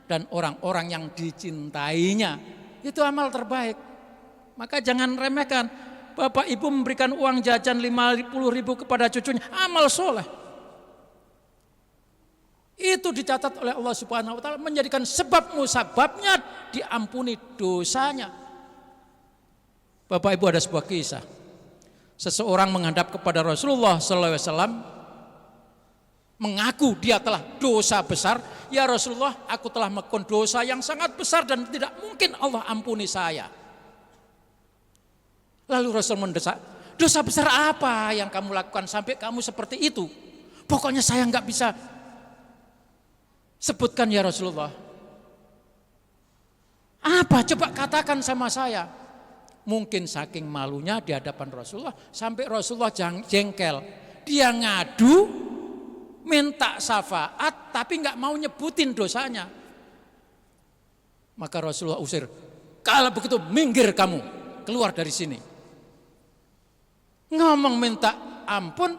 dan orang-orang yang dicintainya. Itu amal terbaik. Maka jangan remehkan. Bapak ibu memberikan uang jajan 50.000 kepada cucunya, amal soleh. Itu dicatat oleh Allah Subhanahu wa ta'ala, menjadikan sebab musababnya diampuni dosanya. Bapak ibu, ada sebuah kisah. Seseorang menghadap kepada Rasulullah SAW, mengaku dia telah dosa besar. Ya Rasulullah, aku telah melakukan dosa yang sangat besar dan tidak mungkin Allah ampuni saya. Lalu Rasul mendesak, dosa besar apa yang kamu lakukan sampai kamu seperti itu? Pokoknya saya nggak bisa sebutkan ya Rasulullah. Apa? Coba katakan sama saya. Mungkin saking malunya di hadapan Rasulullah sampai Rasulullah jengkel. Dia ngadu, minta syafaat, tapi nggak mau nyebutin dosanya. Maka Rasulullah usir. Kalau begitu minggir kamu, keluar dari sini. Ngomong minta ampun,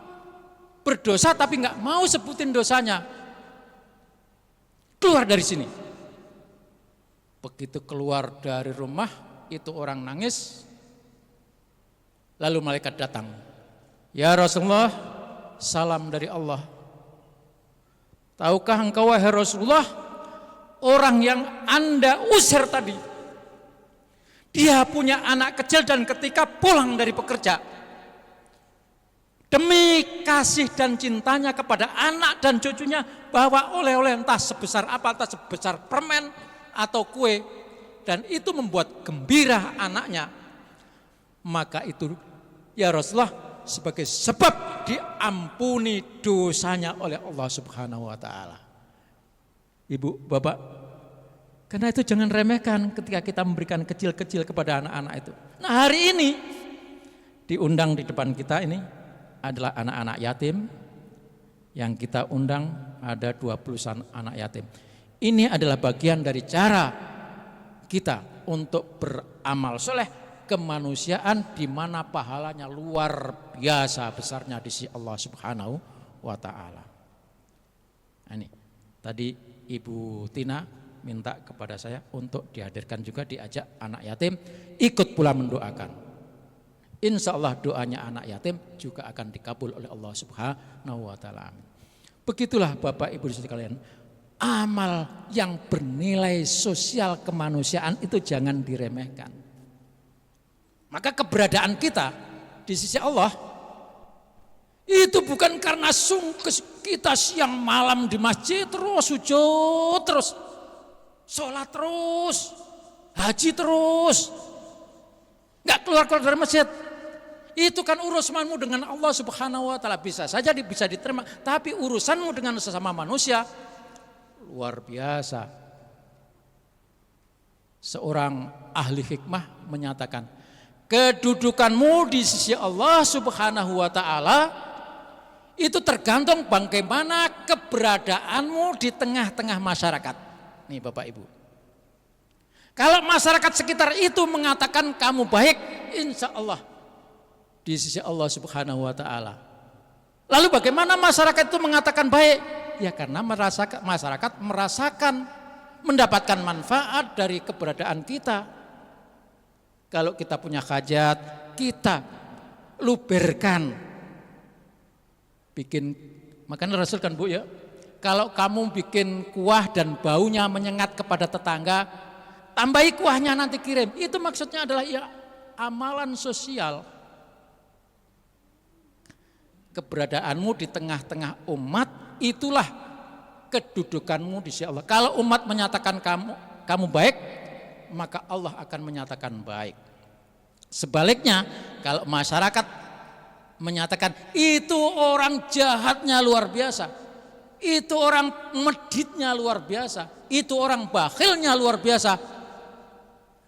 berdosa tapi nggak mau sebutin dosanya. Keluar dari sini. Begitu keluar dari rumah, itu orang nangis. Lalu malaikat datang. Ya Rasulullah, salam dari Allah. Tahukah engkau wahai Rasulullah, orang yang Anda usir tadi, dia punya anak kecil dan ketika pulang dari pekerja, demi kasih dan cintanya kepada anak dan cucunya, bawa oleh-oleh entah sebesar apa, entah sebesar permen atau kue, dan itu membuat gembira anaknya. Maka itu ya Rasulullah sebagai sebab diampuni dosanya oleh Allah Subhanahu wa ta'ala. Ibu, bapak, karena itu jangan remehkan ketika kita memberikan kecil-kecil kepada anak-anak itu. Nah, hari ini diundang di depan kita ini adalah anak-anak yatim yang kita undang, ada 20 anak yatim. Ini adalah bagian dari cara kita untuk beramal soleh kemanusiaan, di mana pahalanya luar biasa besarnya di sisi Allah Subhanahu wa ta'ala. Ini tadi Ibu Tina minta kepada saya untuk dihadirkan juga, diajak anak yatim ikut pula mendoakan. Insya Allah doanya anak yatim juga akan dikabul oleh Allah Subhanahu wa ta'ala. Begitulah Bapak Ibu sekalian, amal yang bernilai sosial kemanusiaan itu jangan diremehkan. Maka keberadaan kita di sisi Allah itu bukan karena sungguh kita siang malam di masjid terus, sujud terus, sholat terus, haji terus, nggak keluar-keluar dari masjid. Itu kan urusanmu dengan Allah Subhanahu wa ta'ala, bisa saja bisa diterima, tapi urusanmu dengan sesama manusia luar biasa. Seorang ahli hikmah menyatakan, kedudukanmu di sisi Allah Subhanahu wa ta'ala itu tergantung bagaimana keberadaanmu di tengah-tengah masyarakat. Nih Bapak Ibu, kalau masyarakat sekitar itu mengatakan kamu baik, insya Allah di sisi Allah Subhanahu wa ta'ala. Lalu bagaimana masyarakat itu mengatakan baik? Ya karena masyarakat merasakan, mendapatkan manfaat dari keberadaan kita. Kalau kita punya hajat, kita luberkan, bikin, makanya Rasul kan Bu ya, kalau kamu bikin kuah dan baunya menyengat kepada tetangga, tambahi kuahnya nanti kirim. Itu maksudnya adalah ya amalan sosial. Keberadaanmu di tengah-tengah umat, itulah kedudukanmu di sisi Allah. Kalau umat menyatakan kamu baik, maka Allah akan menyatakan baik. Sebaliknya, kalau masyarakat menyatakan itu orang jahatnya luar biasa, itu orang meditnya luar biasa, itu orang bakhilnya luar biasa,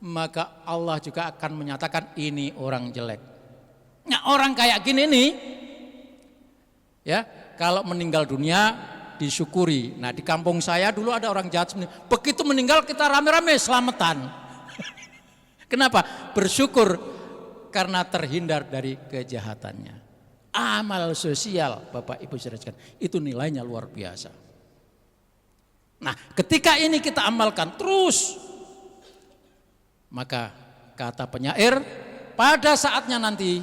maka Allah juga akan menyatakan ini orang jelek. Nah, orang kayak gini nih, ya kalau meninggal dunia disyukuri. Nah di kampung saya dulu ada orang jahat, begitu meninggal kita rame-rame selamatan. Kenapa? Bersyukur karena terhindar dari kejahatannya. Amal sosial, Bapak Ibu saudara, itu nilainya luar biasa. Nah ketika ini kita amalkan terus, maka kata penyair, pada saatnya nanti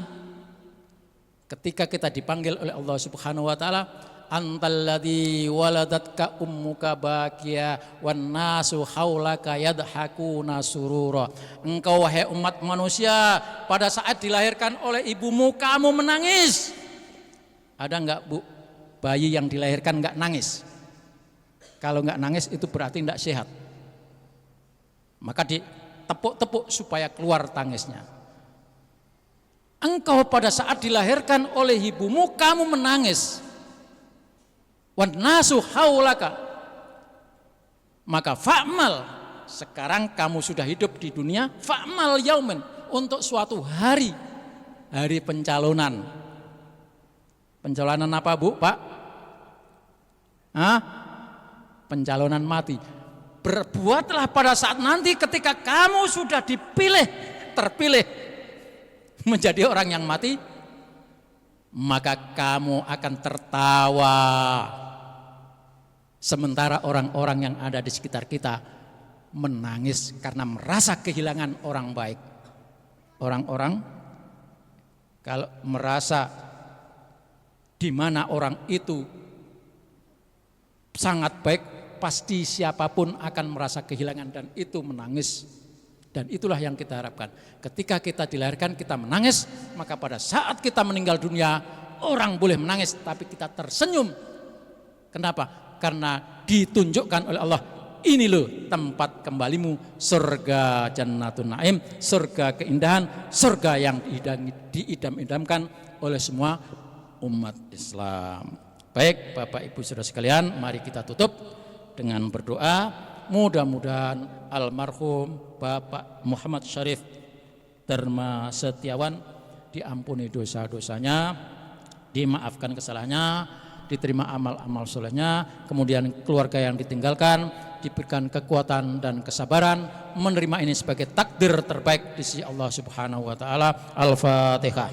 ketika kita dipanggil oleh Allah Subhanahu wa taala, antalladzi waladatka ummuka bakia wan nasu haulaka yadhakuna surura. Engkau wahai umat manusia, pada saat dilahirkan oleh ibumu kamu menangis. Ada enggak Bu bayi yang dilahirkan enggak nangis? Kalau enggak nangis itu berarti enggak sehat. Maka ditepuk-tepuk supaya keluar tangisnya. Engkau pada saat dilahirkan oleh ibumu kamu menangis. Wan nasu haulaka. Maka fa'mal, sekarang kamu sudah hidup di dunia, fa'mal yaumen, untuk suatu hari pencalonan. Pencalonan apa Bu, Pak? Pencalonan mati. Berbuatlah pada saat nanti ketika kamu sudah terpilih menjadi orang yang mati, maka kamu akan tertawa. Sementara orang-orang yang ada di sekitar kita menangis karena merasa kehilangan orang baik. Orang-orang kalau merasa di mana orang itu sangat baik, pasti siapapun akan merasa kehilangan dan itu menangis. Dan itulah yang kita harapkan. Ketika kita dilahirkan kita menangis, maka pada saat kita meninggal dunia orang boleh menangis tapi kita tersenyum. Kenapa? Karena ditunjukkan oleh Allah, ini loh tempat kembalimu, surga Jannatun Naim, surga keindahan, surga yang diidam-idamkan oleh semua umat Islam. Baik Bapak Ibu saudara sekalian, mari kita tutup dengan berdoa. Mudah-mudahan almarhum Bapak Muhammad Syarif Dharma Setiawan diampuni dosa-dosanya, dimaafkan kesalahannya, diterima amal-amal solehnya, kemudian keluarga yang ditinggalkan diberikan kekuatan dan kesabaran menerima ini sebagai takdir terbaik di sisi Allah Subhanahu wa taala. Al-Fatihah.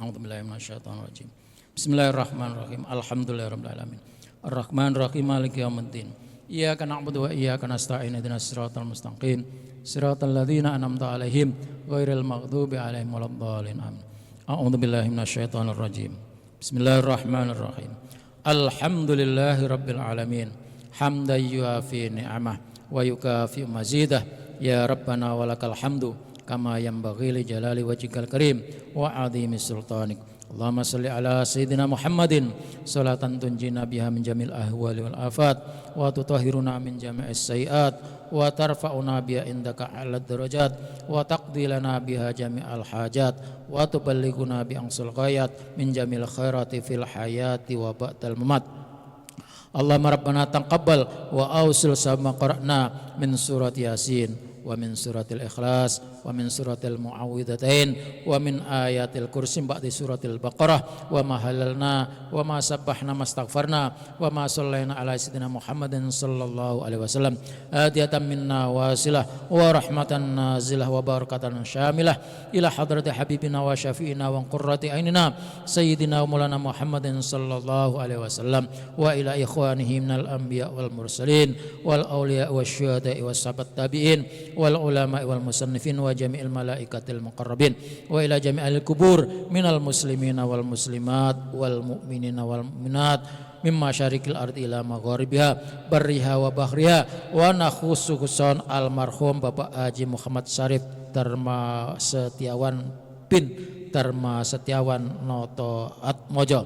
A'udzubillahi minasyaitonirrajim. Bismillahirrahmanirrahim. Alhamdulillahirabbil alamin. Arrahmanirrahim maliki yaumiddin. Iyyaka na'budu wa iyyaka nasta'in. Ihdinas siratal mustaqim. Siratal ladzina an'amta 'alaihim ghairil maghdubi 'alaihim waladdallin. Amin. A'udzubillahi minasyaitonirrajim. Bismillahirrahmanirrahim. Alhamdulillahirabbil alamin. Hamdan yuafi ni'amah wa yukafi mazidah. Ya Rabbana walakal hamdu kama yanbaghi li jalali wajhikal karim wa 'azimi sultanik. Allahumma salli ala sayyidina Muhammadin salatan tunjina biha min jamil ahwali wal afat wa tutahhiruna min jami'is sayiat wa tarfa'una biha indaka a'la darajat wa taqdi lana biha jami'al hajat wa tuballighuna bi aqsal ghayat min jamil khairati fil hayati wa ba'dal mamat. Allahumma rabbana taqabbal wa awsil sama qara'na min surat Yasin wa min suratil ikhlas wa min suratil muawwidhatain wa min ayatil kursi ba'di suratil baqarah wa ma halalna wa ma sabbahna mastaghfarna wa ma sallaina ala sayyidina Muhammadin sallallahu alaihi wasallam hadiyatan minna wasilah wa rahmatan nazilah wa barakatan syamilah ila hadrati habibina wa syafi'ina wa qurrati ainina sayyidina wa maulana Muhammadin sallallahu alaihi wasallam wa ila ikhwanihi minal anbiya wal mursalin wal awliya wasyuhada'i was sahabat tabi'in wal ulama wal musannifin wa jami'il malaikatil muqarrabin wa ila jami'il kubur minal muslimina wal muslimat wal mu'minina wal mu'minat mimma syarikil ardi ila magharibiha barriha wa bahriha wa nakhususan almarhum Bapak Haji Muhammad Syarif Dharma Setiawan bin Dharma Setiawan Noto Atmojo.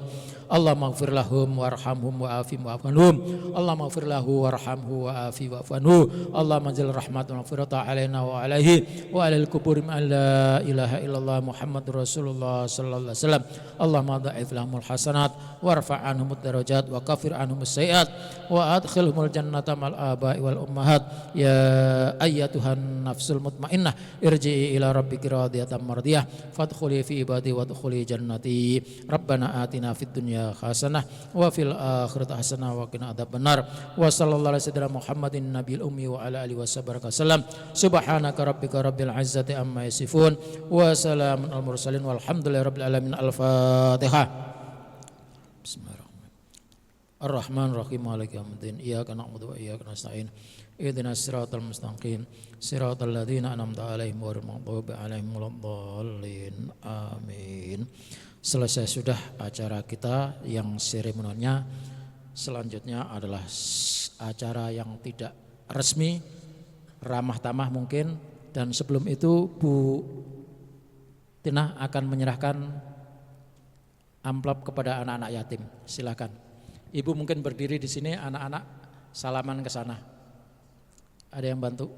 Allahumma ighfir lahum warhamhum wa'afihim wa'fu anhum. Allahumma ighfir lahu warhamhu wa'afi wa'fu anhu. Allahumma anzil rahmatan wa maghfiratan alaina wa alaihi wa alal kubur ma la ilaha illallah Muhammadur Rasulullah sallallahu alaihi wasallam. Allahumma dha'if lahumul hasanat warfa' anhumud darajat wa kafir anhumus sayiat wa adkhilhumul jannata mal aba'i wal ummahat. Ya ayyatuhan nafsul mutmainnah irji'i ila rabbiki radiyatan mardiyah fadkhuli fi ibadi wadkhuli jannati. Rabbana atina fid dunya hasanah wa fil akhirati hasanah wa qina adzabannar. Wa sallallahu alaihi wasallam Muhammadin nabiyil ummi wa ala alihi wasallam. Subhanaka rabbika rabbil izzati amma yasifun wa salamun al mursalin walhamdulillahi rabbil alamin. Al-Fatihah. Bismillahirrahmanirrahim. Ar-Rahman Rahim Maliki Yawmiddin. Iyyaka na'budu wa iyyaka nasta'in. Ihdinas siratal mustaqim. Siratal ladzina an'amta 'alaihim ghairil maghdubi 'alaihim waladdallin. Amin. Selesai sudah acara kita yang seremonialnya. Selanjutnya adalah acara yang tidak resmi, ramah tamah mungkin, dan sebelum itu Bu Tina akan menyerahkan amplop kepada anak-anak yatim. Silakan. Ibu mungkin berdiri di sini, anak-anak salaman ke sana. Ada yang bantu?